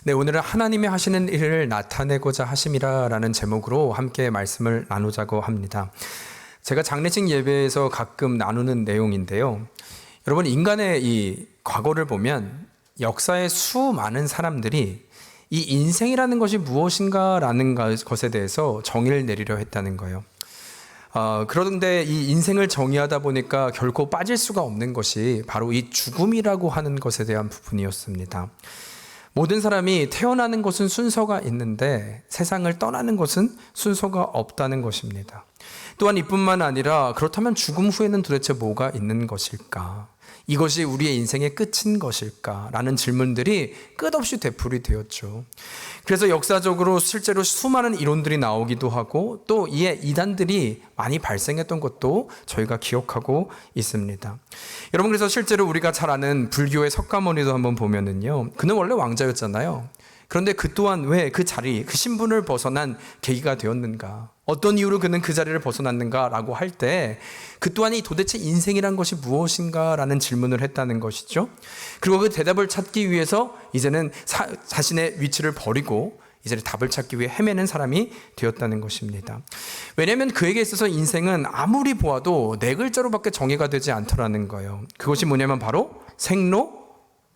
네, 오늘은 하나님이 하시는 일을 나타내고자 하심이라라는 제목으로 함께 말씀을 나누자고 합니다. 제가 장례식 예배에서 가끔 나누는 내용인데요. 여러분, 인간의 이 과거를 보면 역사의 수많은 사람들이 이 인생이라는 것이 무엇인가라는 것에 대해서 정의를 내리려 했다는 거예요. 그런데 이 인생을 정의하다 보니까 결코 빠질 수가 없는 것이 바로 이 죽음이라고 하는 것에 대한 부분이었습니다. 모든 사람이 태어나는 것은 순서가 있는데 세상을 떠나는 것은 순서가 없다는 것입니다. 또한 이뿐만 아니라 그렇다면 죽음 후에는 도대체 뭐가 있는 것일까? 이것이 우리의 인생의 끝인 것일까? 라는 질문들이 끝없이 되풀이되었죠. 그래서 역사적으로 실제로 수많은 이론들이 나오기도 하고 또 이에 이단들이 많이 발생했던 것도 저희가 기억하고 있습니다. 여러분, 그래서 실제로 우리가 잘 아는 불교의 석가모니도 한번 보면은요, 그는 원래 왕자였잖아요. 그런데 그 또한 왜 그 자리, 그 신분을 벗어난 계기가 되었는가? 어떤 이유로 그는 그 자리를 벗어났는가라고 할 때 그 또한이 도대체 인생이란 것이 무엇인가라는 질문을 했다는 것이죠. 그리고 그 대답을 찾기 위해서 이제는 자신의 위치를 버리고 이제는 답을 찾기 위해 헤매는 사람이 되었다는 것입니다. 왜냐하면 그에게 있어서 인생은 아무리 보아도 네 글자로밖에 정의가 되지 않더라는 거예요. 그것이 뭐냐면 바로 생로,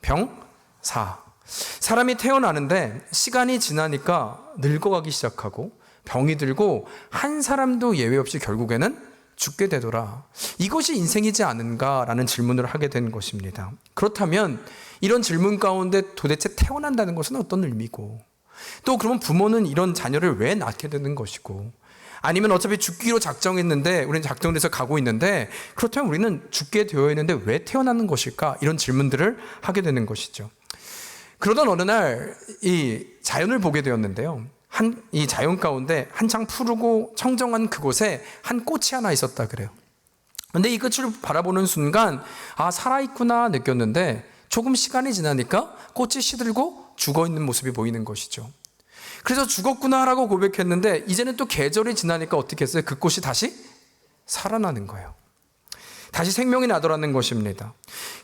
병, 사. 사람이 태어나는데 시간이 지나니까 늙어가기 시작하고 병이 들고 한 사람도 예외 없이 결국에는 죽게 되더라. 이것이 인생이지 않은가라는 질문을 하게 된 것입니다. 그렇다면 이런 질문 가운데 도대체 태어난다는 것은 어떤 의미고, 또 그러면 부모는 이런 자녀를 왜 낳게 되는 것이고, 아니면 어차피 죽기로 작정했는데 우리는 작정을 해서 가고 있는데 그렇다면 우리는 죽게 되어 있는데 왜 태어나는 것일까? 이런 질문들을 하게 되는 것이죠. 그러던 어느 날 이 자연을 보게 되었는데요. 이 자연 가운데 한창 푸르고 청정한 그곳에 한 꽃이 하나 있었다 그래요. 그런데 이 꽃을 바라보는 순간 살아있구나 느꼈는데 조금 시간이 지나니까 꽃이 시들고 죽어있는 모습이 보이는 것이죠. 그래서 죽었구나라고 고백했는데 이제는 또 계절이 지나니까 어떻게 했어요? 그 꽃이 다시 살아나는 거예요. 다시 생명이 나더라는 것입니다.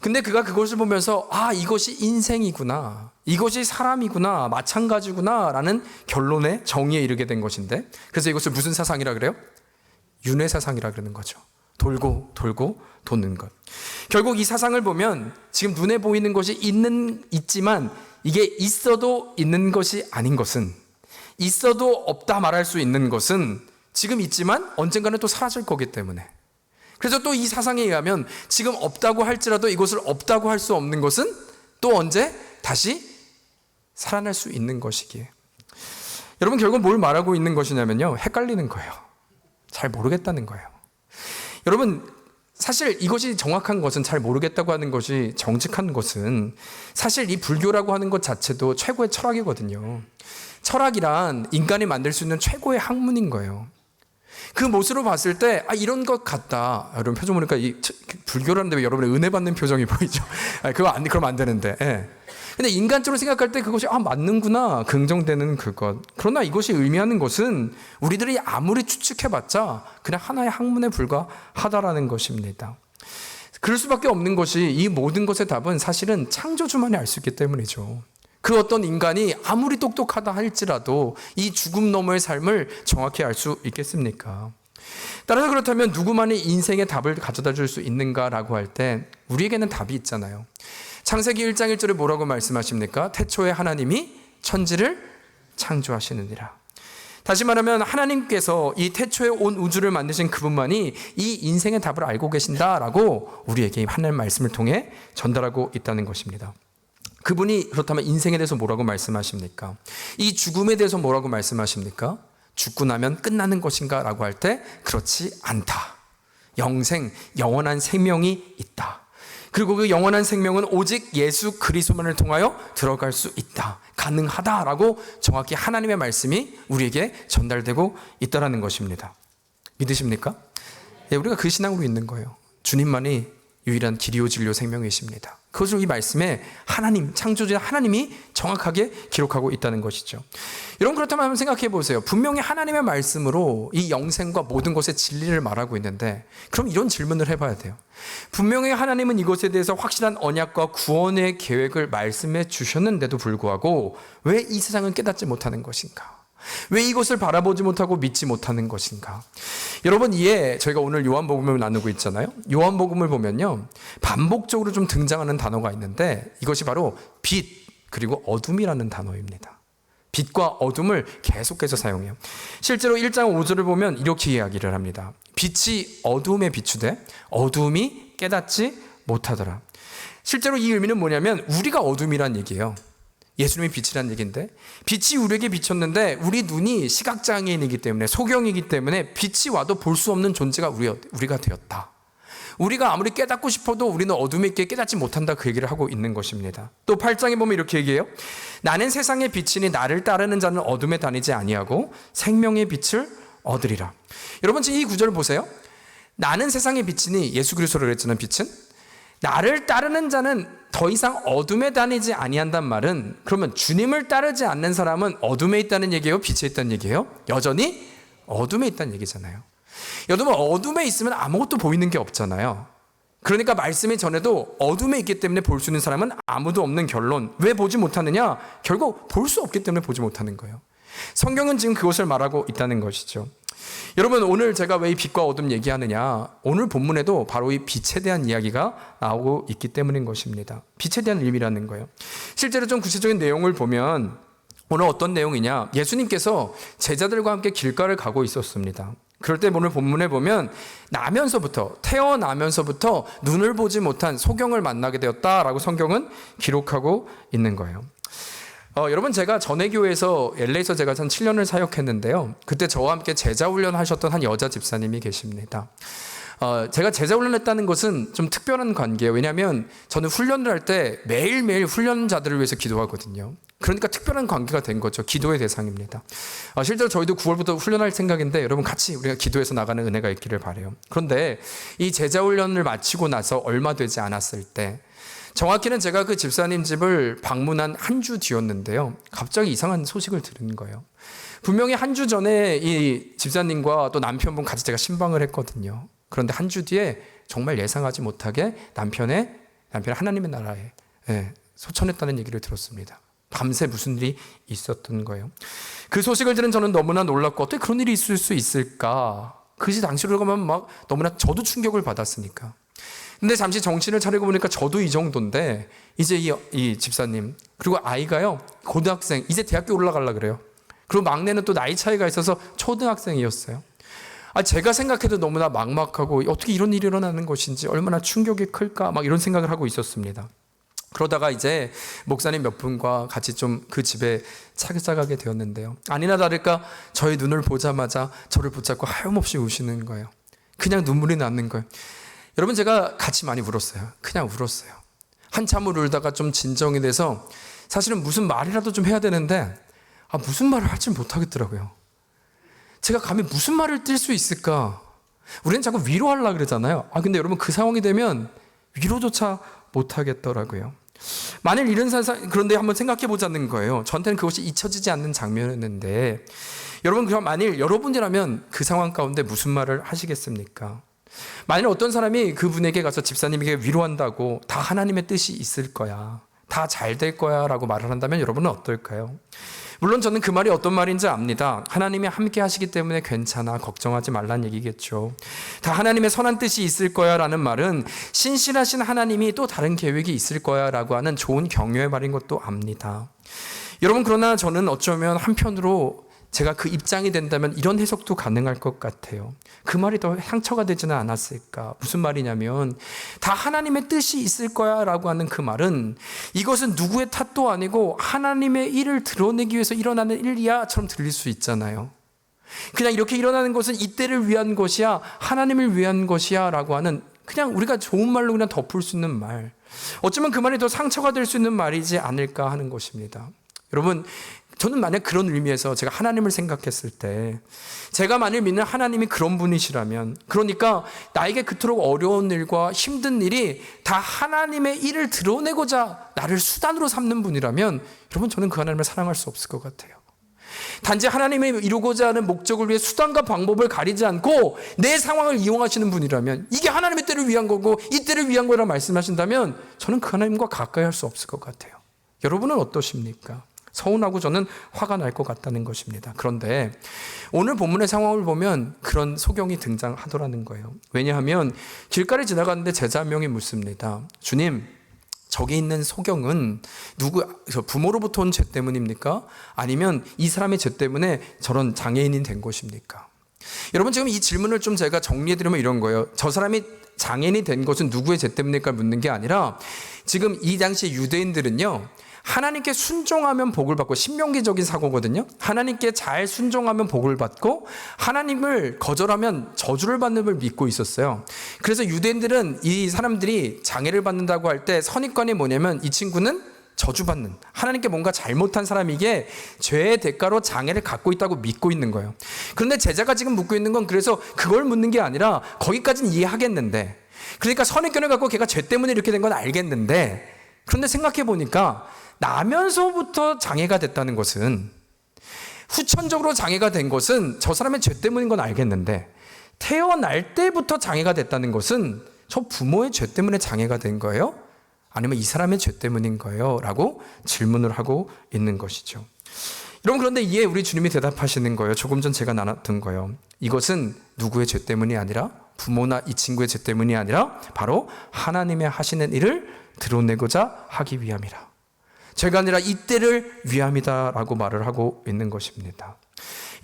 근데 그가 그것을 보면서 이것이 인생이구나, 이것이 사람이구나, 마찬가지구나 라는 결론에 정의에 이르게 된 것인데, 그래서 이것을 무슨 사상이라 그래요? 윤회사상이라 그러는 거죠. 돌고 돌고 도는 것. 결국 이 사상을 보면 지금 눈에 보이는 것이 있지만 이게 있어도 있는 것이 아닌 것은, 있어도 없다 말할 수 있는 것은 지금 있지만 언젠가는 또 사라질 거기 때문에, 그래서 또 이 사상에 의하면 지금 없다고 할지라도 이것을 없다고 할 수 없는 것은 또 언제 다시 살아날 수 있는 것이기에, 여러분 결국 뭘 말하고 있는 것이냐면요, 헷갈리는 거예요. 잘 모르겠다는 거예요. 여러분, 사실 이것이 정확한 것은, 잘 모르겠다고 하는 것이 정직한 것은, 사실 이 불교라고 하는 것 자체도 최고의 철학이거든요. 철학이란 인간이 만들 수 있는 최고의 학문인 거예요. 그 모습으로 봤을 때 이런 것 같다. 여러분 표정 보니까 불교라는데 왜 여러분의 은혜 받는 표정이 보이죠? 그러면 안 되는데. 예. 근데 인간적으로 생각할 때 그것이 맞는구나, 긍정되는 그것. 그러나 이것이 의미하는 것은 우리들이 아무리 추측해봤자 그냥 하나의 학문에 불과하다라는 것입니다. 그럴 수밖에 없는 것이, 이 모든 것의 답은 사실은 창조주만이 알 수 있기 때문이죠. 그 어떤 인간이 아무리 똑똑하다 할지라도 이 죽음 너머의 삶을 정확히 알 수 있겠습니까? 따라서 그렇다면 누구만이 인생의 답을 가져다 줄 수 있는가라고 할 때 우리에게는 답이 있잖아요. 창세기 1장 1절에 뭐라고 말씀하십니까? 태초에 하나님이 천지를 창조하시느니라. 다시 말하면 하나님께서 이 태초에 온 우주를 만드신 그분만이 이 인생의 답을 알고 계신다라고 우리에게 하나님의 말씀을 통해 전달하고 있다는 것입니다. 그분이 그렇다면 인생에 대해서 뭐라고 말씀하십니까? 이 죽음에 대해서 뭐라고 말씀하십니까? 죽고 나면 끝나는 것인가? 라고 할 때 그렇지 않다. 영생, 영원한 생명이 있다. 그리고 그 영원한 생명은 오직 예수 그리스도만을 통하여 들어갈 수 있다. 가능하다라고 정확히 하나님의 말씀이 우리에게 전달되고 있다는 것입니다. 믿으십니까? 우리가 그 신앙으로 있는 거예요. 주님만이 유일한 길이요 진리요 생명이십니다. 그것을 이 말씀에 하나님, 창조주 하나님이 정확하게 기록하고 있다는 것이죠. 여러분, 그렇다면 한번 생각해 보세요. 분명히 하나님의 말씀으로 이 영생과 모든 것의 진리를 말하고 있는데, 그럼 이런 질문을 해봐야 돼요. 분명히 하나님은 이것에 대해서 확실한 언약과 구원의 계획을 말씀해 주셨는데도 불구하고 왜 이 세상은 깨닫지 못하는 것인가? 왜 이것을 바라보지 못하고 믿지 못하는 것인가? 여러분, 이에 저희가 오늘 요한복음을 나누고 있잖아요. 요한복음을 보면요, 반복적으로 좀 등장하는 단어가 있는데 이것이 바로 빛 그리고 어둠이라는 단어입니다. 빛과 어둠을 계속해서 사용해요. 실제로 1장 5절을 보면 이렇게 이야기를 합니다. 빛이 어둠에 비추되 어둠이 깨닫지 못하더라. 실제로 이 의미는 뭐냐면 우리가 어둠이란 얘기예요. 예수님이 빛이라는 얘기인데, 빛이 우리에게 비쳤는데 우리 눈이 시각장애인이기 때문에, 소경이기 때문에 빛이 와도 볼 수 없는 존재가 우리가 되었다. 우리가 아무리 깨닫고 싶어도 우리는 어둠에 있게 깨닫지 못한다, 그 얘기를 하고 있는 것입니다. 또 8장에 보면 이렇게 얘기해요. 나는 세상의 빛이니 나를 따르는 자는 어둠에 다니지 아니하고 생명의 빛을 얻으리라. 여러분, 지금 이 구절을 보세요. 나는 세상의 빛이니, 예수 그리스도로 그랬잖아요. 빛은 나를 따르는 자는 더 이상 어둠에 다니지 아니한단 말은, 그러면 주님을 따르지 않는 사람은 어둠에 있다는 얘기예요, 빛에 있다는 얘기예요? 여전히 어둠에 있다는 얘기잖아요. 여러분, 어둠에 있으면 아무것도 보이는 게 없잖아요. 그러니까 말씀이 전에도 어둠에 있기 때문에 볼 수 있는 사람은 아무도 없는 결론. 왜 보지 못하느냐? 결국 볼 수 없기 때문에 보지 못하는 거예요. 성경은 지금 그것을 말하고 있다는 것이죠. 여러분, 오늘 제가 왜 이 빛과 어둠 얘기하느냐? 오늘 본문에도 바로 이 빛에 대한 이야기가 나오고 있기 때문인 것입니다. 빛에 대한 의미라는 거예요. 실제로 좀 구체적인 내용을 보면 오늘 어떤 내용이냐? 예수님께서 제자들과 함께 길가를 가고 있었습니다. 그럴 때 오늘 본문에 보면 태어나면서부터 눈을 보지 못한 소경을 만나게 되었다라고 성경은 기록하고 있는 거예요. 여러분, 제가 전회교회에서 LA에서 제가 한 7년을 사역했는데요. 그때 저와 함께 제자훈련 하셨던 한 여자 집사님이 계십니다. 제가 제자훈련을 했다는 것은 좀 특별한 관계예요. 왜냐하면 저는 훈련을 할 때 매일매일 훈련자들을 위해서 기도하거든요. 그러니까 특별한 관계가 된 거죠. 기도의 대상입니다. 실제로 저희도 9월부터 훈련할 생각인데 여러분 같이 우리가 기도해서 나가는 은혜가 있기를 바라요. 그런데 이 제자훈련을 마치고 나서 얼마 되지 않았을 때, 정확히는 제가 그 집사님 집을 방문한 한 주 뒤였는데요. 갑자기 이상한 소식을 들은 거예요. 분명히 한 주 전에 이 집사님과 또 남편분 같이 제가 신방을 했거든요. 그런데 한 주 뒤에 정말 예상하지 못하게 남편이 하나님의 나라에 소천했다는 얘기를 들었습니다. 밤새 무슨 일이 있었던 거예요. 그 소식을 들은 저는 너무나 놀랐고, 어떻게 그런 일이 있을 수 있을까? 그것이 당시로 가면 막 너무나 저도 충격을 받았으니까. 근데 잠시 정신을 차리고 보니까 저도 이 정도인데, 이제 이 집사님, 그리고 아이가요, 고등학생, 이제 대학교 올라가려고 그래요. 그리고 막내는 또 나이 차이가 있어서 초등학생이었어요. 제가 생각해도 너무나 막막하고, 어떻게 이런 일이 일어나는 것인지, 얼마나 충격이 클까, 막 이런 생각을 하고 있었습니다. 그러다가 이제 목사님 몇 분과 같이 좀 그 집에 찾아가게 되었는데요. 아니나 다를까 저의 눈을 보자마자 저를 붙잡고 하염없이 우시는 거예요. 그냥 눈물이 나는 거예요. 여러분, 제가 같이 많이 울었어요. 그냥 울었어요. 한참을 울다가 좀 진정이 돼서 사실은 무슨 말이라도 좀 해야 되는데 무슨 말을 할지 못하겠더라고요. 제가 감히 무슨 말을 띨 수 있을까? 우리는 자꾸 위로하려고 그러잖아요. 근데 여러분, 그 상황이 되면 위로조차 못하겠더라고요. 만일 이런 그런데 한번 생각해 보자는 거예요. 저한테는 그것이 잊혀지지 않는 장면이었는데, 여러분, 그럼 만일 여러분이라면 그 상황 가운데 무슨 말을 하시겠습니까? 만일 어떤 사람이 그분에게 가서 집사님에게 위로한다고 다 하나님의 뜻이 있을 거야, 다 잘 될 거야 라고 말을 한다면 여러분은 어떨까요? 물론 저는 그 말이 어떤 말인지 압니다. 하나님이 함께 하시기 때문에 괜찮아, 걱정하지 말란 얘기겠죠. 다 하나님의 선한 뜻이 있을 거야 라는 말은 신실하신 하나님이 또 다른 계획이 있을 거야 라고 하는 좋은 격려의 말인 것도 압니다. 여러분, 그러나 저는 어쩌면 한편으로 제가 그 입장이 된다면 이런 해석도 가능할 것 같아요. 그 말이 더 상처가 되지는 않았을까? 무슨 말이냐면, 다 하나님의 뜻이 있을 거야 라고 하는 그 말은 이것은 누구의 탓도 아니고 하나님의 일을 드러내기 위해서 일어나는 일이야 처럼 들릴 수 있잖아요. 그냥 이렇게 일어나는 것은 이때를 위한 것이야, 하나님을 위한 것이야 라고 하는, 그냥 우리가 좋은 말로 그냥 덮을 수 있는 말, 어쩌면 그 말이 더 상처가 될 수 있는 말이지 않을까 하는 것입니다. 여러분, 저는 만약 그런 의미에서 제가 하나님을 생각했을 때, 제가 만일 믿는 하나님이 그런 분이시라면, 그러니까 나에게 그토록 어려운 일과 힘든 일이 다 하나님의 일을 드러내고자 나를 수단으로 삼는 분이라면, 여러분, 저는 그 하나님을 사랑할 수 없을 것 같아요. 단지 하나님이 이루고자 하는 목적을 위해 수단과 방법을 가리지 않고 내 상황을 이용하시는 분이라면, 이게 하나님의 때를 위한 거고 이 때를 위한 거라 말씀하신다면, 저는 그 하나님과 가까이 할 수 없을 것 같아요. 여러분은 어떠십니까? 서운하고 저는 화가 날 것 같다는 것입니다. 그런데 오늘 본문의 상황을 보면 그런 소경이 등장하더라는 거예요. 왜냐하면 길가를 지나가는데 제자 한 명이 묻습니다. 주님, 저기 있는 소경은 부모로부터 온 죄 때문입니까? 아니면 이 사람의 죄 때문에 저런 장애인이 된 것입니까? 여러분, 지금 이 질문을 좀 제가 정리해드리면 이런 거예요. 저 사람이 장애인이 된 것은 누구의 죄 때문일까 묻는 게 아니라, 지금 이 당시 유대인들은요, 하나님께 순종하면 복을 받고, 신명기적인 사고거든요. 하나님께 잘 순종하면 복을 받고 하나님을 거절하면 저주를 받는 걸 믿고 있었어요. 그래서 유대인들은 이 사람들이 장애를 받는다고 할 때 선입관이 뭐냐면, 이 친구는 저주받는, 하나님께 뭔가 잘못한 사람이기에 죄의 대가로 장애를 갖고 있다고 믿고 있는 거예요. 그런데 제자가 지금 묻고 있는 건, 그래서 그걸 묻는 게 아니라, 거기까지는 이해하겠는데, 그러니까 선입견을 갖고 걔가 죄 때문에 이렇게 된 건 알겠는데, 그런데 생각해 보니까 나면서부터 장애가 됐다는 것은, 후천적으로 장애가 된 것은 저 사람의 죄 때문인 건 알겠는데, 태어날 때부터 장애가 됐다는 것은 저 부모의 죄 때문에 장애가 된 거예요? 아니면 이 사람의 죄 때문인 거예요? 라고 질문을 하고 있는 것이죠. 여러분, 그런데 이에 우리 주님이 대답하시는 거예요. 조금 전 제가 나눴던 거예요. 이것은 누구의 죄 때문이 아니라, 부모나 이 친구의 죄 때문이 아니라 바로 하나님의 하시는 일을 드러내고자 하기 위함이라. 죄가 아니라 이때를 위함이다라고 말을 하고 있는 것입니다.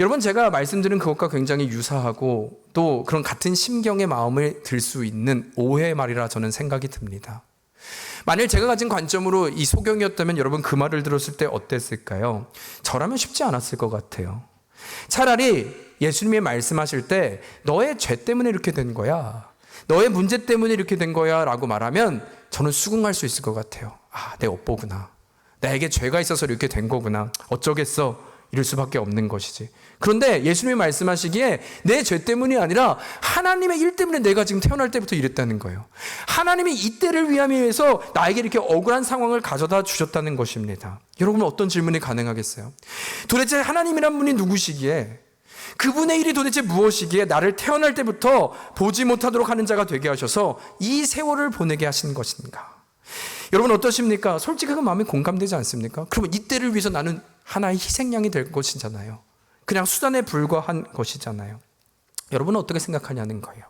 여러분, 제가 말씀드린 그것과 굉장히 유사하고 또 그런 같은 심경의 마음을 들 수 있는 오해의 말이라 저는 생각이 듭니다. 만일 제가 가진 관점으로 이 소경이었다면 여러분, 그 말을 들었을 때 어땠을까요? 저라면 쉽지 않았을 것 같아요. 차라리 예수님이 말씀하실 때 너의 죄 때문에 이렇게 된 거야, 너의 문제 때문에 이렇게 된 거야 라고 말하면 저는 수긍할 수 있을 것 같아요. 아, 내 업보구나, 나에게 죄가 있어서 이렇게 된 거구나, 어쩌겠어, 이럴 수밖에 없는 것이지. 그런데 예수님이 말씀하시기에 내 죄 때문이 아니라 하나님의 일 때문에 내가 지금 태어날 때부터 이랬다는 거예요. 하나님이 이때를 위해서 나에게 이렇게 억울한 상황을 가져다 주셨다는 것입니다. 여러분은 어떤 질문이 가능하겠어요? 도대체 하나님이란 분이 누구시기에, 그분의 일이 도대체 무엇이기에 나를 태어날 때부터 보지 못하도록 하는 자가 되게 하셔서 이 세월을 보내게 하신 것인가? 여러분, 어떠십니까? 솔직히 그 마음이 공감되지 않습니까? 그러면 이때를 위해서 나는 하나의 희생양이 될 것이잖아요. 그냥 수단에 불과한 것이잖아요. 여러분은 어떻게 생각하냐는 거예요.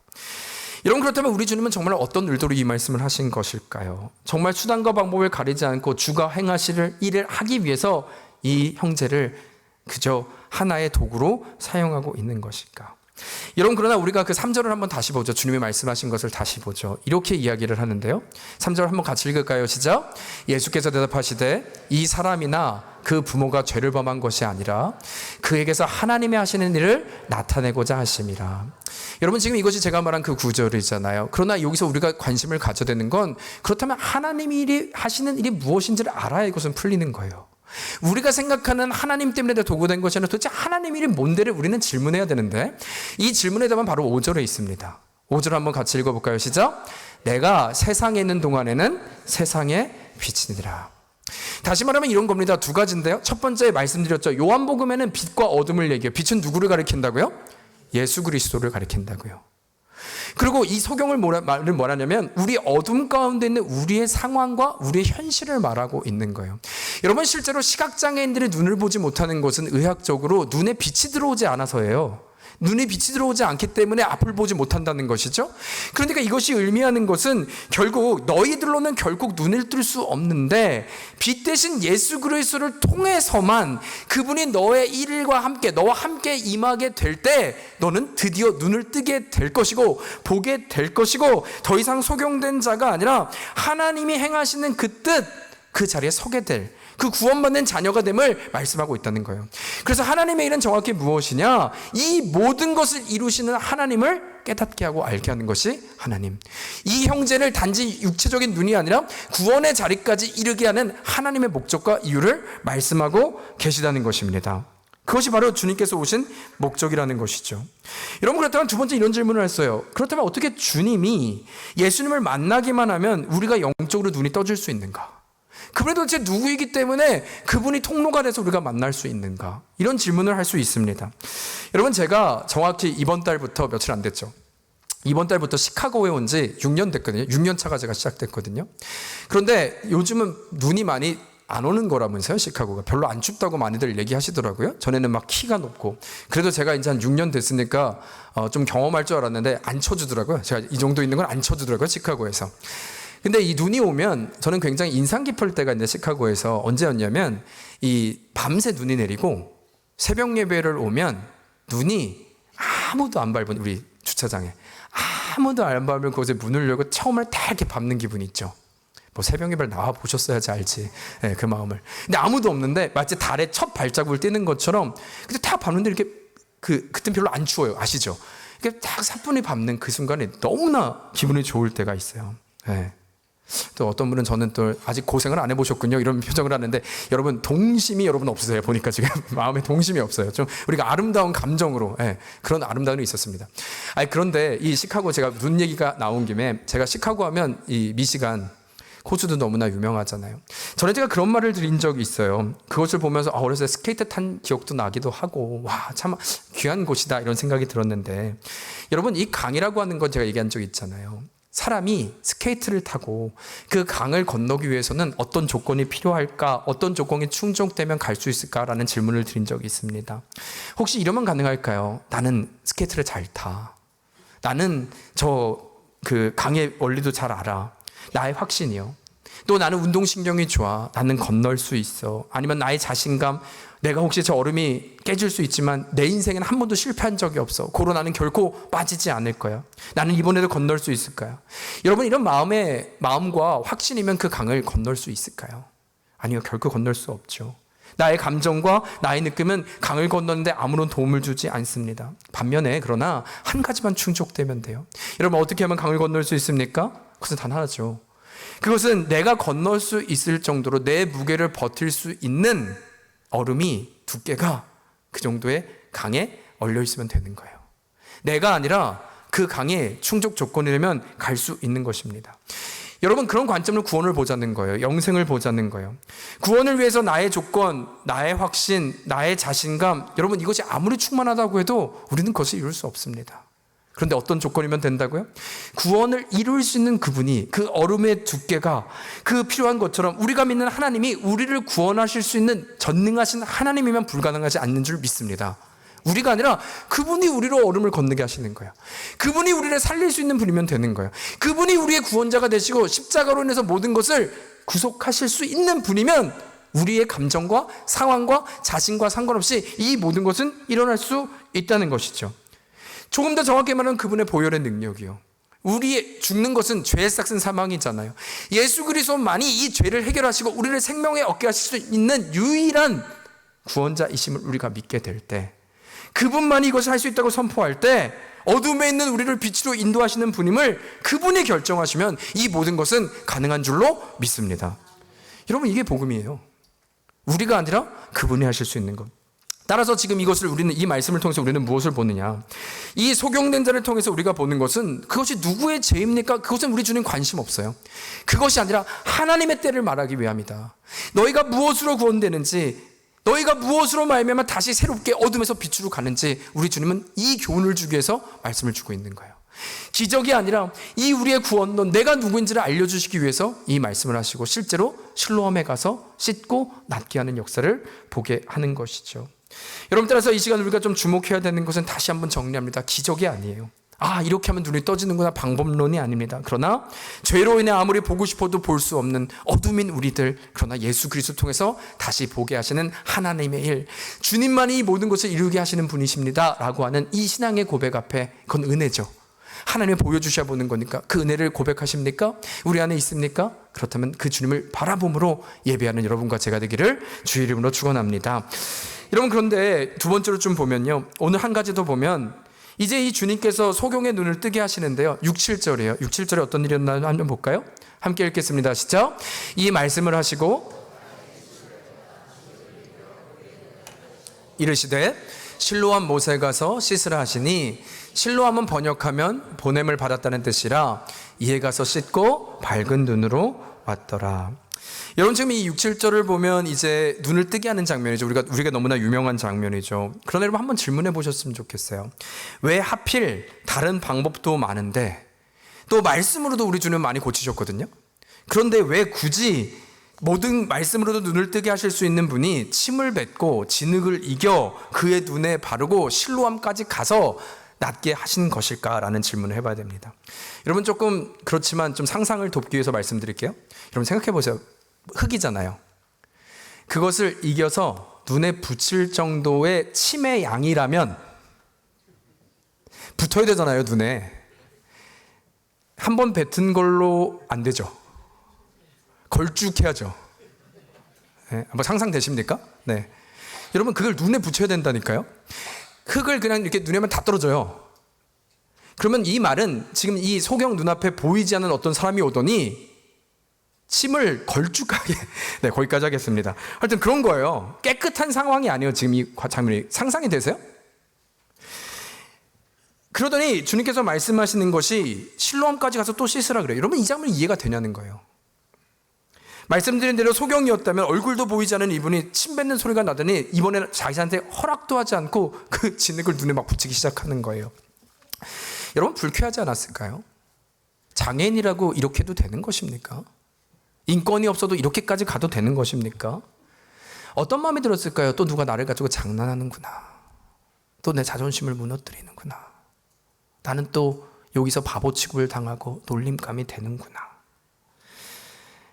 여러분, 그렇다면 우리 주님은 정말 어떤 의도로 이 말씀을 하신 것일까요? 정말 수단과 방법을 가리지 않고 주가 행하실 일을 하기 위해서 이 형제를 그저 하나의 도구로 사용하고 있는 것일까? 여러분, 그러나 우리가 그 3절을 한번 다시 보죠. 주님이 말씀하신 것을 다시 보죠. 이렇게 이야기를 하는데요. 3절 한번 같이 읽을까요? 시작. 예수께서 대답하시되 이 사람이나 그 부모가 죄를 범한 것이 아니라 그에게서 하나님이 하시는 일을 나타내고자 하심이라. 여러분, 지금 이것이 제가 말한 그 구절이잖아요. 그러나 여기서 우리가 관심을 가져야 되는 건, 그렇다면 하나님이 하시는 일이 무엇인지를 알아야 이것은 풀리는 거예요. 우리가 생각하는 하나님 때문에 도구된 것이 아니라 도대체 하나님 일이 뭔데를 우리는 질문해야 되는데, 이 질문의 답은 바로 5절에 있습니다. 5절 한번 같이 읽어볼까요? 시작. 내가 세상에 있는 동안에는 세상의 빛이니라. 다시 말하면 이런 겁니다. 두 가지인데요. 첫 번째 말씀드렸죠. 요한복음에는 빛과 어둠을 얘기해요. 빛은 누구를 가리킨다고요? 예수 그리스도를 가리킨다고요. 그리고 이 소경을 말을 뭐라냐면, 우리 어둠 가운데 있는 우리의 상황과 우리의 현실을 말하고 있는 거예요. 여러분, 실제로 시각장애인들이 눈을 보지 못하는 것은 의학적으로 눈에 빛이 들어오지 않아서예요. 눈에 빛이 들어오지 않기 때문에 앞을 보지 못한다는 것이죠. 그러니까 이것이 의미하는 것은 결국 너희들로는 결국 눈을 뜰 수 없는데, 빛 대신 예수 그리스도를 통해서만 그분이 너의 일과 함께, 너와 함께 임하게 될 때 너는 드디어 눈을 뜨게 될 것이고 보게 될 것이고, 더 이상 소경된 자가 아니라 하나님이 행하시는 그 뜻, 그 자리에 서게 될, 그 구원받는 자녀가 됨을 말씀하고 있다는 거예요. 그래서 하나님의 일은 정확히 무엇이냐? 이 모든 것을 이루시는 하나님을 깨닫게 하고 알게 하는 것이 하나님. 이 형제를 단지 육체적인 눈이 아니라 구원의 자리까지 이르게 하는 하나님의 목적과 이유를 말씀하고 계시다는 것입니다. 그것이 바로 주님께서 오신 목적이라는 것이죠. 여러분, 그렇다면 두 번째 이런 질문을 했어요. 그렇다면 어떻게 주님이 예수님을 만나기만 하면 우리가 영적으로 눈이 떠질 수 있는가? 그분이 도대체 누구이기 때문에 그분이 통로가 돼서 우리가 만날 수 있는가? 이런 질문을 할 수 있습니다. 여러분, 제가 정확히 이번 달부터 며칠 안 됐죠. 이번 달부터 시카고에 온 지 6년 됐거든요. 6년 차가 제가 시작됐거든요. 그런데 요즘은 눈이 많이 안 오는 거라면서요. 시카고가 별로 안 춥다고 많이들 얘기하시더라고요. 전에는 막 키가 높고, 그래도 제가 이제 한 6년 됐으니까 좀 경험할 줄 알았는데 안 쳐주더라고요. 제가 이 정도 있는 건 안 쳐주더라고요, 시카고에서. 근데 이 눈이 오면 저는 굉장히 인상 깊을 때가 이제 시카고에서 언제였냐면, 이 밤새 눈이 내리고 새벽 예배를 오면 눈이 아무도 안 밟은, 우리 주차장에 아무도 안 밟은 곳에 문을 열고 처음을 다 이렇게 밟는 기분이 있죠. 뭐 새벽 예배를 나와 보셨어야지 알지, 네, 그 마음을. 근데 아무도 없는데 마치 달에 첫 발자국을 띄는 것처럼, 근데 다 밟는데 이렇게 그땐 별로 안 추워요, 아시죠? 이렇게 딱 사뿐히 밟는 그 순간에 너무나 기분이 좋을 때가 있어요. 네. 또 어떤 분은 저는 또 아직 고생을 안 해보셨군요, 이런 표정을 하는데, 여러분 동심이 여러분 없으세요. 보니까 지금 마음에 동심이 없어요. 좀 우리가 아름다운 감정으로, 그런 아름다움이 있었습니다. 그런데 이 시카고, 제가 눈 얘기가 나온 김에, 제가 시카고 하면 이 미시간 호수도 너무나 유명하잖아요. 전에 제가 그런 말을 드린 적이 있어요. 그것을 보면서 어렸을 때 스케이트 탄 기억도 나기도 하고, 와, 참 귀한 곳이다 이런 생각이 들었는데, 여러분, 이 강이라고 하는 건 제가 얘기한 적이 있잖아요. 사람이 스케이트를 타고 그 강을 건너기 위해서는 어떤 조건이 필요할까, 어떤 조건이 충족되면 갈 수 있을까라는 질문을 드린 적이 있습니다. 혹시 이러면 가능할까요? 나는 스케이트를 잘 타. 나는 그 강의 원리도 잘 알아. 나의 확신이요. 또 나는 운동신경이 좋아. 나는 건널 수 있어. 아니면 나의 자신감, 내가 혹시 저 얼음이 깨질 수 있지만 내 인생에는 한 번도 실패한 적이 없어. 고로 나는 결코 빠지지 않을 거야. 나는 이번에도 건널 수 있을까요? 여러분, 이런 마음과 확신이면 그 강을 건널 수 있을까요? 아니요, 결코 건널 수 없죠. 나의 감정과 나의 느낌은 강을 건너는데 아무런 도움을 주지 않습니다. 반면에 그러나 한 가지만 충족되면 돼요. 여러분, 어떻게 하면 강을 건널 수 있습니까? 그것은 단 하나죠. 그것은 내가 건널 수 있을 정도로 내 무게를 버틸 수 있는 얼음이, 두께가 그 정도의 강에 얼려 있으면 되는 거예요. 내가 아니라 그 강의 충족 조건이라면 갈 수 있는 것입니다. 여러분, 그런 관점으로 구원을 보자는 거예요. 영생을 보자는 거예요. 구원을 위해서 나의 조건, 나의 확신, 나의 자신감, 여러분, 이것이 아무리 충만하다고 해도 우리는 그것을 이룰 수 없습니다. 그런데 어떤 조건이면 된다고요? 구원을 이룰 수 있는 그분이, 그 얼음의 두께가 그 필요한 것처럼 우리가 믿는 하나님이 우리를 구원하실 수 있는 전능하신 하나님이면 불가능하지 않는 줄 믿습니다. 우리가 아니라 그분이 우리로 얼음을 건너게 하시는 거예요. 그분이 우리를 살릴 수 있는 분이면 되는 거예요. 그분이 우리의 구원자가 되시고 십자가로 인해서 모든 것을 구속하실 수 있는 분이면 우리의 감정과 상황과 자신과 상관없이 이 모든 것은 일어날 수 있다는 것이죠. 조금 더 정확히 말하면 그분의 보혈의 능력이요. 우리의 죽는 것은 죄의 싹슨 사망이잖아요. 예수 그리스도만이 이 죄를 해결하시고 우리를 생명에 얻게 하실 수 있는 유일한 구원자이심을 우리가 믿게 될 때, 그분만이 이것을 할 수 있다고 선포할 때, 어둠에 있는 우리를 빛으로 인도하시는 분임을 그분이 결정하시면 이 모든 것은 가능한 줄로 믿습니다. 여러분, 이게 복음이에요. 우리가 아니라 그분이 하실 수 있는 것. 따라서 지금 이것을 우리는, 이 말씀을 통해서 우리는 무엇을 보느냐, 이 소경된 자를 통해서 우리가 보는 것은 그것이 누구의 죄입니까? 그것은 우리 주님 관심 없어요. 그것이 아니라 하나님의 때를 말하기 위함이다. 너희가 무엇으로 구원되는지, 너희가 무엇으로 말미암아 다시 새롭게 어둠에서 빛으로 가는지 우리 주님은 이 교훈을 주기 위해서 말씀을 주고 있는 거예요. 기적이 아니라 이 우리의 구원론, 내가 누구인지를 알려주시기 위해서 이 말씀을 하시고 실제로 실로암에 가서 씻고 낫게 하는 역사를 보게 하는 것이죠. 여러분, 따라서 이 시간 우리가 좀 주목해야 되는 것은, 다시 한번 정리합니다. 기적이 아니에요. 이렇게 하면 눈이 떠지는구나, 방법론이 아닙니다. 그러나 죄로 인해 아무리 보고 싶어도 볼 수 없는 어둠인 우리들, 그러나 예수 그리스도 통해서 다시 보게 하시는 하나님의 일, 주님만이 이 모든 것을 이루게 하시는 분이십니다 라고 하는 이 신앙의 고백 앞에, 그건 은혜죠. 하나님이 보여주셔야 보는 거니까 그 은혜를 고백하십니까? 우리 안에 있습니까? 그렇다면 그 주님을 바라봄으로 예배하는 여러분과 제가 되기를 주의 이름으로 축원합니다. 여러분, 그런데 두 번째로 좀 보면요, 오늘 한 가지 더 보면, 이제 이 주님께서 소경의 눈을 뜨게 하시는데요. 6, 7절이에요. 6, 7절에 어떤 일이었나 한번 볼까요? 함께 읽겠습니다. 시작. 이 말씀을 하시고 이르시되 실로암 못에 가서 씻으라 하시니, 실로암은 번역하면 보냄을 받았다는 뜻이라 이에 가서 씻고 밝은 눈으로 왔더라. 여러분, 지금 이 6, 7절을 보면 이제 눈을 뜨게 하는 장면이죠. 우리가 너무나 유명한 장면이죠. 그러나 여러분, 한번 질문해 보셨으면 좋겠어요. 왜 하필 다른 방법도 많은데, 또 말씀으로도 우리 주님 많이 고치셨거든요. 그런데 왜 굳이 모든 말씀으로도 눈을 뜨게 하실 수 있는 분이 침을 뱉고 진흙을 이겨 그의 눈에 바르고 실로암까지 가서 낫게 하신 것일까라는 질문을 해봐야 됩니다. 여러분, 조금 그렇지만 좀 상상을 돕기 위해서 말씀드릴게요. 여러분, 생각해 보세요. 흙이잖아요. 그것을 이겨서 눈에 붙일 정도의 침의 양이라면 붙어야 되잖아요. 눈에 한 번 뱉은 걸로 안 되죠. 걸쭉해야죠. 네, 한번 상상되십니까? 네. 여러분, 그걸 눈에 붙여야 된다니까요. 흙을 그냥 이렇게 눈에만 다 떨어져요. 그러면 이 말은 지금 이 소경 눈앞에 보이지 않는 어떤 사람이 오더니 침을 걸쭉하게, 네, 거기까지 하겠습니다. 하여튼 그런 거예요. 깨끗한 상황이 아니에요. 지금 이 장면이 상상이 되세요? 그러더니 주님께서 말씀하시는 것이 실로암까지 가서 또 씻으라 그래요. 여러분, 이 장면이 이해가 되냐는 거예요. 말씀드린 대로 소경이었다면 얼굴도 보이지 않는 이분이 침 뱉는 소리가 나더니 이번에는 자기한테 허락도 하지 않고 그 진흙을 눈에 막 붙이기 시작하는 거예요. 여러분, 불쾌하지 않았을까요? 장애인이라고 이렇게 해도 되는 것입니까? 인권이 없어도 이렇게까지 가도 되는 것입니까? 어떤 마음이 들었을까요? 또 누가 나를 가지고 장난하는구나. 또 내 자존심을 무너뜨리는구나. 나는 또 여기서 바보 취급을 당하고 놀림감이 되는구나.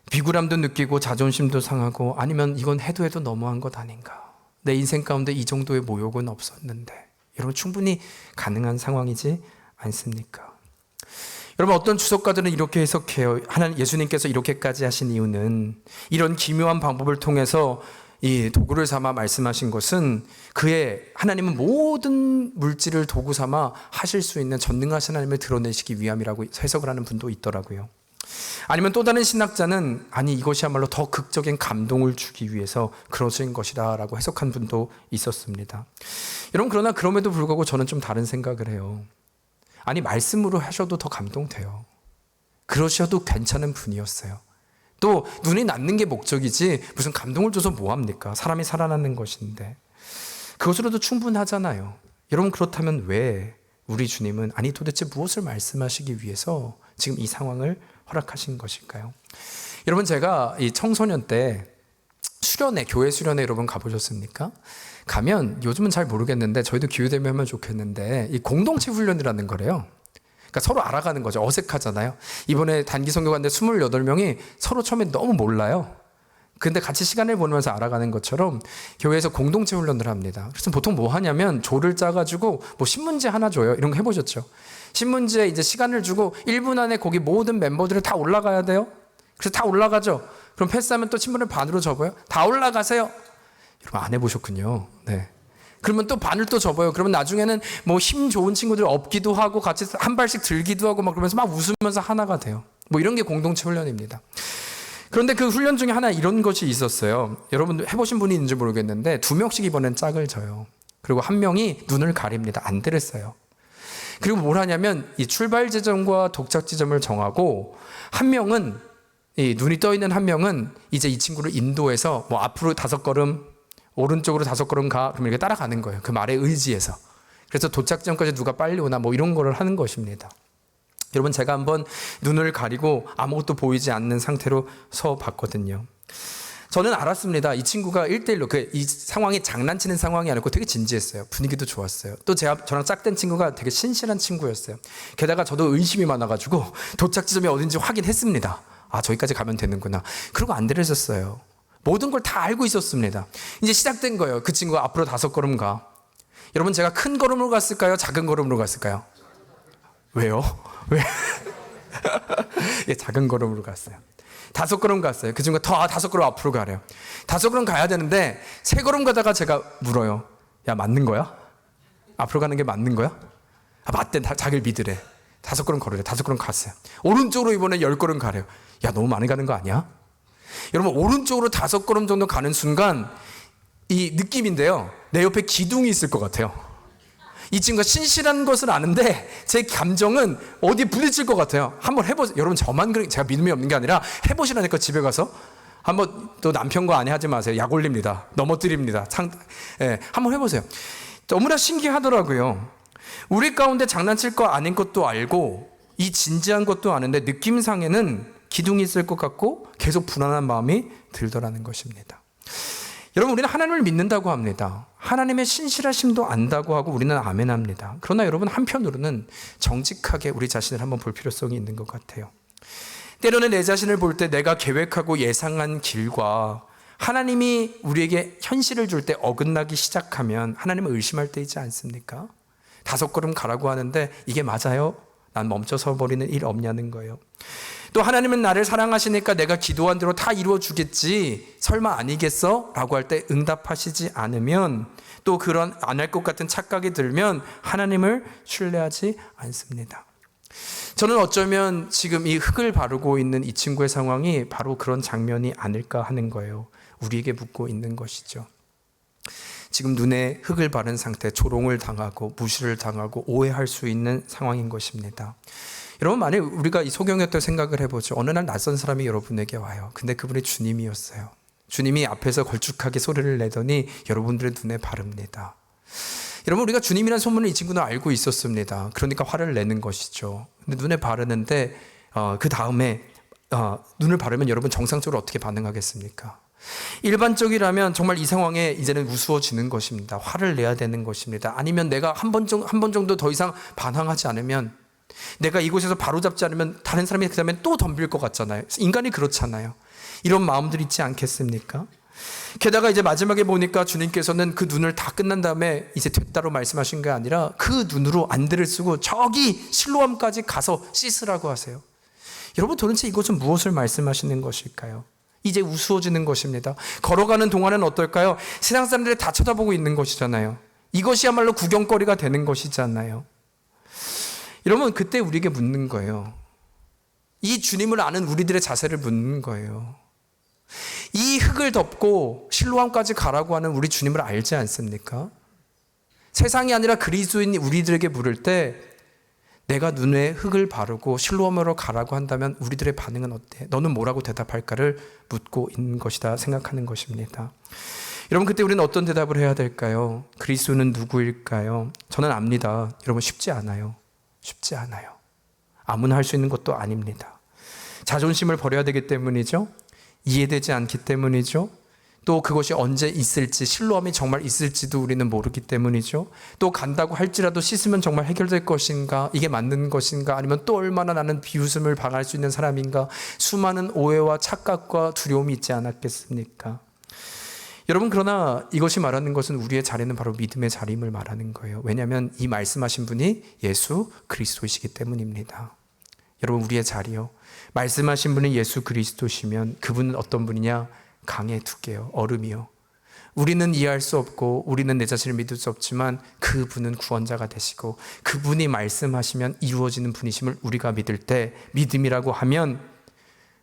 비굴함도 느끼고 자존심도 상하고, 아니면 이건 해도 너무한 것 아닌가. 내 인생 가운데 이 정도의 모욕은 없었는데. 여러분, 충분히 가능한 상황이지 않습니까? 여러분, 어떤 주석가들은 이렇게 해석해요. 하나님, 예수님께서 이렇게까지 하신 이유는 이런 기묘한 방법을 통해서 이 도구를 삼아 말씀하신 것은 그의, 하나님은 모든 물질을 도구 삼아 하실 수 있는 전능하신 하나님을 드러내시기 위함이라고 해석을 하는 분도 있더라고요. 아니면 또 다른 신학자는 아니, 이것이야말로 더 극적인 감동을 주기 위해서 그러신 것이다 라고 해석한 분도 있었습니다. 여러분, 그러나 그럼에도 불구하고 저는 좀 다른 생각을 해요. 아니, 말씀으로 하셔도 더 감동돼요. 그러셔도 괜찮은 분이었어요. 또 눈이 낫는 게 목적이지 무슨 감동을 줘서 뭐합니까? 사람이 살아나는 것인데 그것으로도 충분하잖아요. 여러분, 그렇다면 왜 우리 주님은 아니 도대체 무엇을 말씀하시기 위해서 지금 이 상황을 허락하신 것일까요? 여러분, 제가 이 청소년 때 수련회, 교회 수련회 여러분 가보셨습니까? 가면 요즘은 잘 모르겠는데 저희도 기회되면 하면 좋겠는데 이 공동체 훈련이라는 거래요. 그러니까 서로 알아가는 거죠. 어색하잖아요. 이번에 단기 선교 갔는데 28명이 서로 처음에 너무 몰라요. 근데 같이 시간을 보내면서 알아가는 것처럼 교회에서 공동체 훈련을 합니다. 그래서 보통 뭐 하냐면 조를 짜가지고 뭐 신문지 하나 줘요. 이런 거 해보셨죠? 신문지에 이제 시간을 주고 1분 안에 거기 모든 멤버들이 다 올라가야 돼요. 그래서 다 올라가죠. 그럼 패스하면 또 신문을 반으로 접어요. 다 올라가세요. 여러분, 안 해보셨군요. 네. 그러면 또 반을 또 접어요. 그러면 나중에는 뭐 힘 좋은 친구들 업기도 하고 같이 한 발씩 들기도 하고 막 그러면서 막 웃으면서 하나가 돼요. 뭐 이런 게 공동체 훈련입니다. 그런데 그 훈련 중에 하나 이런 것이 있었어요. 여러분 해보신 분이 있는지 모르겠는데 2명씩 이번엔 짝을 져요. 그리고 한 명이 눈을 가립니다. 안대를 써요. 그리고 뭘 하냐면 이 출발 지점과 도착 지점을 정하고 한 명은 이 눈이 떠 있는 한 명은 이제 이 친구를 인도해서 뭐 앞으로 5걸음, 오른쪽으로 5걸음 가, 그럼 이렇게 따라가는 거예요. 그 말에 의지해서. 그래서 도착 지점까지 누가 빨리 오나 뭐 이런 거를 하는 것입니다. 여러분, 제가 한번 눈을 가리고 아무것도 보이지 않는 상태로 서 봤거든요. 저는 알았습니다. 이 친구가 1대1로 이 상황이 장난치는 상황이 아니고 되게 진지했어요. 분위기도 좋았어요. 또 저랑 짝된 친구가 되게 신실한 친구였어요. 게다가 저도 의심이 많아가지고 도착 지점이 어딘지 확인했습니다. 아, 저기까지 가면 되는구나. 그러고 안대를 썼어요. 모든 걸 다 알고 있었습니다. 이제 시작된 거예요. 그 친구가 앞으로 5걸음 가. 여러분, 제가 큰 걸음으로 갔을까요? 작은 걸음으로 갔을까요? 왜요? 왜? 예, 작은 걸음으로 갔어요. 5걸음 갔어요. 그 친구가 더 5걸음 앞으로 가래요. 5걸음 가야 되는데 3걸음 가다가 제가 물어요. 야, 맞는 거야? 앞으로 가는 게 맞는 거야? 맞대. 자기를 믿으래. 5걸음 걸으래. 5걸음 갔어요. 오른쪽으로 이번에 10걸음 가래요. 야, 너무 많이 가는 거 아니야? 여러분, 오른쪽으로 5걸음 정도 가는 순간 이 느낌인데요, 내 옆에 기둥이 있을 것 같아요. 이 친구가 신실한 것을 아는데 제 감정은 어디에 부딪힐 것 같아요. 한번 해보세요. 여러분, 저만 제가 믿음이 없는 게 아니라 해보시라니까. 집에 가서 한번, 또 남편과 아내 하지 마세요. 약 올립니다. 넘어뜨립니다. 한번 해보세요. 너무나 신기하더라고요. 우리 가운데 장난칠 거 아닌 것도 알고 이 진지한 것도 아는데 느낌상에는 기둥이 있을 것 같고 계속 불안한 마음이 들더라는 것입니다. 여러분, 우리는 하나님을 믿는다고 합니다. 하나님의 신실하심도 안다고 하고 우리는 아멘합니다. 그러나 여러분, 한편으로는 정직하게 우리 자신을 한번 볼 필요성이 있는 것 같아요. 때로는 내 자신을 볼 때 내가 계획하고 예상한 길과 하나님이 우리에게 현실을 줄 때 어긋나기 시작하면 하나님을 의심할 때 있지 않습니까? 5걸음 가라고 하는데 이게 맞아요? 난 멈춰서 버리는 일 없냐는 거예요. 또 하나님은 나를 사랑하시니까 내가 기도한 대로 다 이루어 주겠지, 설마 아니겠어? 라고 할 때 응답하시지 않으면, 또 그런 안 할 것 같은 착각이 들면 하나님을 신뢰하지 않습니다. 저는 어쩌면 지금 이 흙을 바르고 있는 이 친구의 상황이 바로 그런 장면이 아닐까 하는 거예요. 우리에게 묻고 있는 것이죠. 지금 눈에 흙을 바른 상태, 조롱을 당하고 무시를 당하고 오해할 수 있는 상황인 것입니다. 여러분, 만약 우리가 이 소경이었다고 생각을 해보죠. 어느 날 낯선 사람이 여러분에게 와요. 근데 그분이 주님이었어요. 주님이 앞에서 걸쭉하게 소리를 내더니 여러분들의 눈에 바릅니다. 여러분, 우리가 주님이라는 소문을 이 친구는 알고 있었습니다. 그러니까 화를 내는 것이죠. 근데 눈에 바르는데 그 다음에 눈을 바르면 여러분 정상적으로 어떻게 반응하겠습니까? 일반적이라면 정말 이 상황에 이제는 우스워지는 것입니다. 화를 내야 되는 것입니다. 아니면 내가 한 번 정도 더 이상 반항하지 않으면, 내가 이곳에서 바로잡지 않으면 다른 사람이 그 다음에 또 덤빌 것 같잖아요. 인간이 그렇잖아요. 이런 마음들 있지 않겠습니까? 게다가 이제 마지막에 보니까 주님께서는 그 눈을 다 끝난 다음에 이제 됐다로 말씀하신 게 아니라 그 눈으로 안대를 쓰고 저기 실로암까지 가서 씻으라고 하세요. 여러분, 도대체 이것은 무엇을 말씀하시는 것일까요? 이제 우스워지는 것입니다. 걸어가는 동안은 어떨까요? 세상 사람들이 다 쳐다보고 있는 것이잖아요. 이것이야말로 구경거리가 되는 것이잖아요. 여러분, 그때 우리에게 묻는 거예요. 이 주님을 아는 우리들의 자세를 묻는 거예요. 이 흙을 덮고 실로암까지 가라고 하는 우리 주님을 알지 않습니까? 세상이 아니라 그리스도인 우리들에게 물을 때 내가 눈에 흙을 바르고 실로암으로 가라고 한다면 우리들의 반응은 어때? 너는 뭐라고 대답할까를 묻고 있는 것이다 생각하는 것입니다. 여러분, 그때 우리는 어떤 대답을 해야 될까요? 그리스도는 누구일까요? 저는 압니다. 여러분, 쉽지 않아요. 쉽지 않아요. 아무나 할 수 있는 것도 아닙니다. 자존심을 버려야 되기 때문이죠. 이해되지 않기 때문이죠. 또 그것이 언제 있을지, 실로암이 정말 있을지도 우리는 모르기 때문이죠. 또 간다고 할지라도 씻으면 정말 해결될 것인가, 이게 맞는 것인가, 아니면 또 얼마나 나는 비웃음을 당할 수 있는 사람인가, 수많은 오해와 착각과 두려움이 있지 않았겠습니까? 여러분, 그러나 이것이 말하는 것은 우리의 자리는 바로 믿음의 자리임을 말하는 거예요. 왜냐하면 이 말씀하신 분이 예수 그리스도이시기 때문입니다. 여러분, 우리의 자리요, 말씀하신 분이 예수 그리스도시면 그분은 어떤 분이냐? 강의 두께요, 얼음이요. 우리는 이해할 수 없고 우리는 내 자신을 믿을 수 없지만 그분은 구원자가 되시고 그분이 말씀하시면 이루어지는 분이심을 우리가 믿을 때, 믿음이라고 하면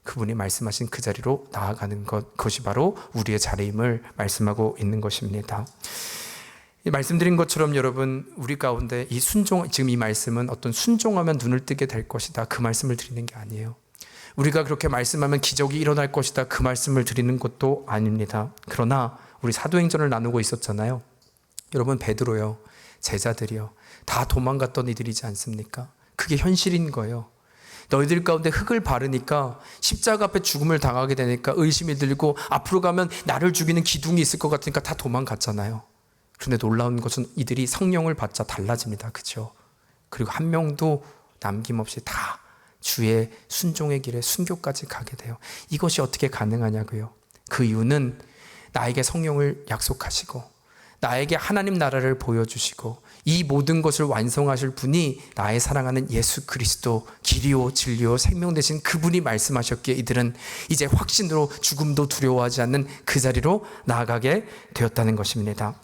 그분이 말씀하신 그 자리로 나아가는 것, 그것이 바로 우리의 자리임을 말씀하고 있는 것입니다. 말씀드린 것처럼 여러분, 우리 가운데 이 지금 이 말씀은 어떤 순종하면 눈을 뜨게 될 것이다, 그 말씀을 드리는 게 아니에요. 우리가 그렇게 말씀하면 기적이 일어날 것이다, 그 말씀을 드리는 것도 아닙니다. 그러나 우리 사도행전을 나누고 있었잖아요. 여러분, 베드로요, 제자들이요, 다 도망갔던 이들이지 않습니까? 그게 현실인 거예요. 너희들 가운데 흙을 바르니까 십자가 앞에 죽음을 당하게 되니까 의심이 들고 앞으로 가면 나를 죽이는 기둥이 있을 것 같으니까 다 도망갔잖아요. 그런데 놀라운 것은 이들이 성령을 받자 달라집니다. 그렇죠? 그리고 한 명도 남김없이 다 주의 순종의 길에 순교까지 가게 돼요. 이것이 어떻게 가능하냐고요? 그 이유는 나에게 성령을 약속하시고 나에게 하나님 나라를 보여주시고 이 모든 것을 완성하실 분이 나의 사랑하는 예수 그리스도, 길이요 진리요 생명 되신 그분이 말씀하셨기에 이들은 이제 확신으로 죽음도 두려워하지 않는 그 자리로 나아가게 되었다는 것입니다.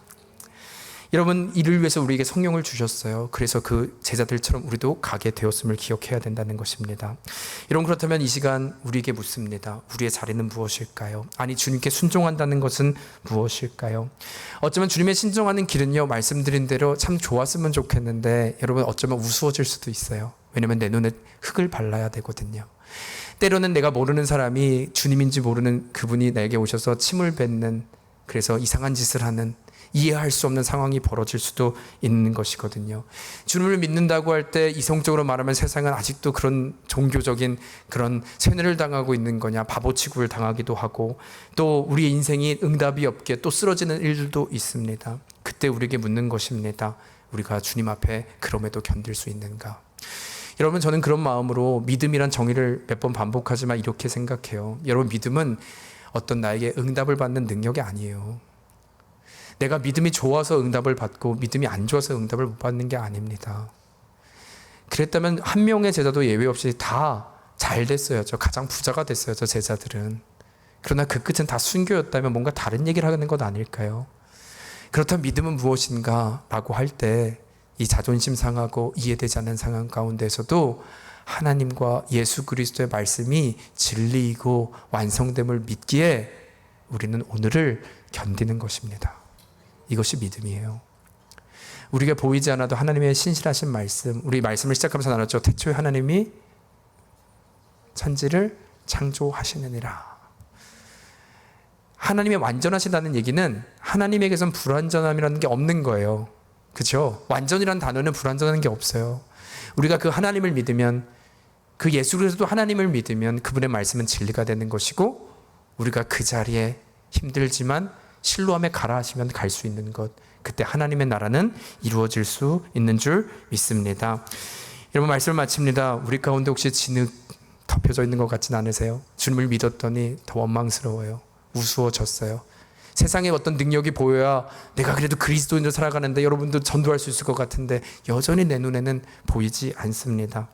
여러분, 이를 위해서 우리에게 성령을 주셨어요. 그래서 그 제자들처럼 우리도 가게 되었음을 기억해야 된다는 것입니다. 여러분, 그렇다면 이 시간 우리에게 묻습니다. 우리의 자리는 무엇일까요? 아니, 주님께 순종한다는 것은 무엇일까요? 어쩌면 주님의 순종하는 길은요, 말씀드린 대로 참 좋았으면 좋겠는데 여러분, 어쩌면 우스워질 수도 있어요. 왜냐면 내 눈에 흙을 발라야 되거든요. 때로는 내가 모르는 사람이 주님인지 모르는 그분이 나에게 오셔서 침을 뱉는, 그래서 이상한 짓을 하는, 이해할 수 없는 상황이 벌어질 수도 있는 것이거든요. 주님을 믿는다고 할 때 이성적으로 말하면 세상은 아직도 그런 종교적인 그런 세뇌를 당하고 있는 거냐, 바보 취급을 당하기도 하고, 또 우리의 인생이 응답이 없게 또 쓰러지는 일들도 있습니다. 그때 우리에게 묻는 것입니다. 우리가 주님 앞에 그럼에도 견딜 수 있는가? 여러분, 저는 그런 마음으로 믿음이란 정의를 몇 번 반복하지만 이렇게 생각해요. 여러분, 믿음은 어떤 나에게 응답을 받는 능력이 아니에요. 내가 믿음이 좋아서 응답을 받고 믿음이 안 좋아서 응답을 못 받는 게 아닙니다. 그랬다면 한 명의 제자도 예외 없이 다 잘 됐어요. 저 가장 부자가 됐어요. 저 제자들은. 그러나 그 끝은 다 순교였다면 뭔가 다른 얘기를 하는 것 아닐까요? 그렇다면 믿음은 무엇인가? 라고 할 때 이 자존심 상하고 이해되지 않는 상황 가운데서도 하나님과 예수 그리스도의 말씀이 진리이고 완성됨을 믿기에 우리는 오늘을 견디는 것입니다. 이것이 믿음이에요. 우리가 보이지 않아도 하나님의 신실하신 말씀, 우리 말씀을 시작하면서 나눴죠. 태초에 하나님이 천지를 창조하시느니라. 하나님의 완전하시다는 얘기는 하나님에게선 불완전함이라는 게 없는 거예요. 그렇죠? 완전이라는 단어는 불완전한 게 없어요. 우리가 그 하나님을 믿으면, 그 예수 그리스도 하나님을 믿으면 그분의 말씀은 진리가 되는 것이고, 우리가 그 자리에 힘들지만 실로함에 가라 하시면 갈 수 있는 것, 그때 하나님의 나라는 이루어질 수 있는 줄 믿습니다. 여러분, 말씀을 마칩니다. 우리 가운데 혹시 진흙 덮여져 있는 것 같진 않으세요? 주님을 믿었더니 더 원망스러워요. 우스워졌어요. 세상에 어떤 능력이 보여야 내가 그래도 그리스도인으로 살아가는데, 여러분도 전도할 수 있을 것 같은데 여전히 내 눈에는 보이지 않습니다.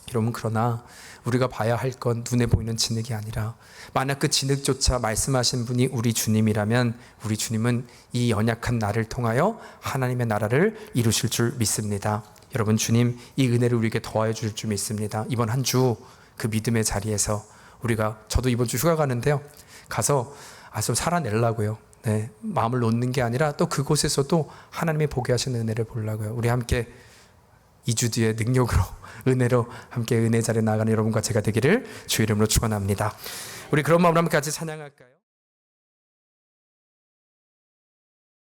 여러분, 그러나 우리가 봐야 할 건 눈에 보이는 진흙이 아니라, 만약 그 진흙조차 말씀하신 분이 우리 주님이라면 우리 주님은 이 연약한 나를 통하여 하나님의 나라를 이루실 줄 믿습니다. 여러분, 주님 이 은혜를 우리에게 더하여 주실 줄 믿습니다. 이번 한 주 그 믿음의 자리에서 우리가, 저도 이번 주 휴가 가는데요, 가서 좀 살아내려고요. 네, 마음을 놓는 게 아니라 또 그곳에서도 하나님의 보게 하시는 은혜를 보려고요. 우리 함께 2주 뒤에 능력으로, 은혜로 함께 은혜 자리에 나아가는 여러분과 제가 되기를 주 이름으로 축원합니다. 우리 그런 마음으로 함께 같이 찬양할까요?